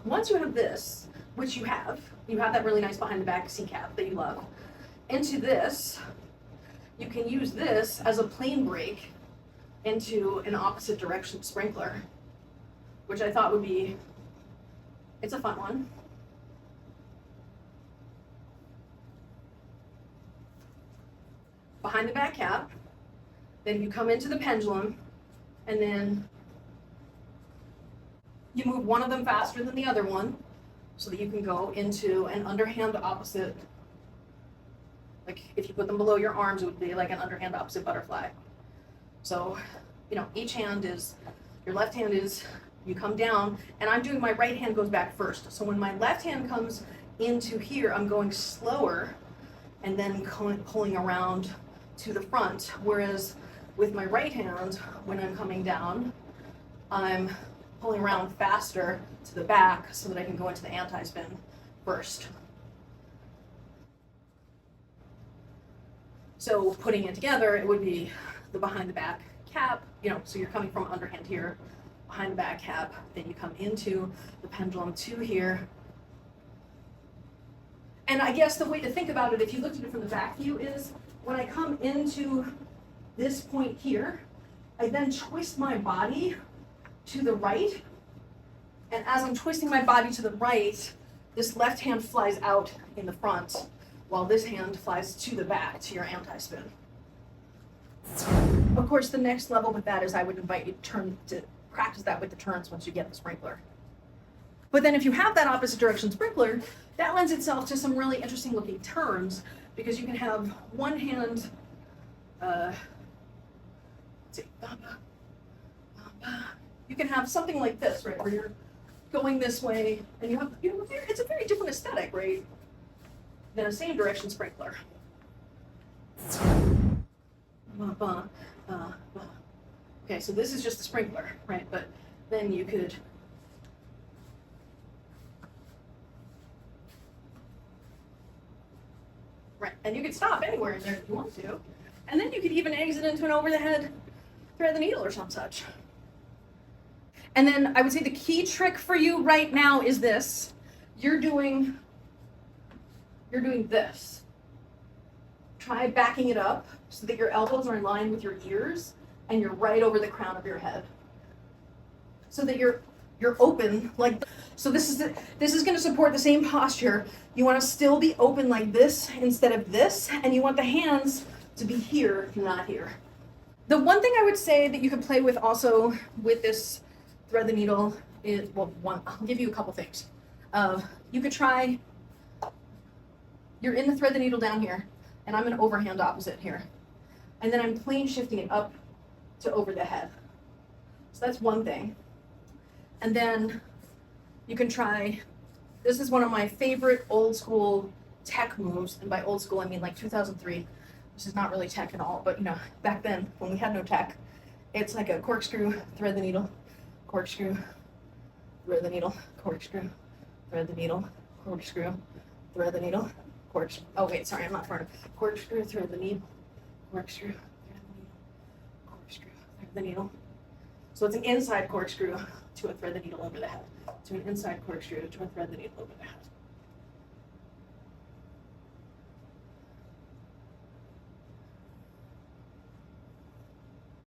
once you have this, which you have that really nice behind the back C cap that you love, into this, you can use this as a plane break into an opposite direction sprinkler, which I thought would be, it's a fun one. Behind the back cap, then you come into the pendulum, and then you move one of them faster than the other one so that you can go into an underhand opposite. Like if you put them below your arms, it would be like an underhand opposite butterfly. So, you know, each hand is, your left hand is, you come down, and I'm doing, my right hand goes back first. So when my left hand comes into here, I'm going slower and then pulling around to the front. Whereas with my right hand, when I'm coming down, I'm pulling around faster to the back so that I can go into the anti-spin first. So putting it together, it would be the behind the back cap, you know, so you're coming from underhand here, behind the back cap, then you come into the pendulum to here. And I guess the way to think about it, if you looked at it from the back view, is when I come into this point here, I then twist my body to the right. And as I'm twisting my body to the right, this left hand flies out in the front, while this hand flies to the back to your anti-spin. Of course, the next level with that is I would invite you to practice that with the turns once you get the sprinkler. But then if you have that opposite direction sprinkler, that lends itself to some really interesting looking turns, because you can have one hand, let's see, you can have something like this, right, where you're going this way, and you have, it's a very different aesthetic, right, than a same direction sprinkler. Okay, so this is just the sprinkler, right? But then you could and you could stop anywhere in there if you want to. And then you could even exit into an over the head thread the needle or some such. And then I would say the key trick for you right now is this. You're doing this. Try backing it up so that your elbows are in line with your ears and you're right over the crown of your head. So that you're open like, so this is going to support the same posture. You want to still be open like this instead of this, and you want the hands to be here, not here. The one thing I would say that you can play with also with this thread the needle is, well, I'll give you a couple things. You could try, you're in the thread the needle down here, and I'm an overhand opposite here. And then I'm plane shifting it up to over the head. So that's one thing. And then you can try, this is one of my favorite old school tech moves, and by old school I mean like 2003. This is not really tech at all, but you know, back then when we had no tech, it's like a corkscrew, thread the needle, corkscrew, thread the needle, corkscrew, thread the needle, corkscrew, thread the needle, corkscrew. Oh wait, sorry, I'm not far enough. Corkscrew, thread the needle, corkscrew, thread the needle, corkscrew, thread the needle. So it's an inside corkscrew to a thread the needle over the head, to an inside corkscrew to a thread the needle over the head.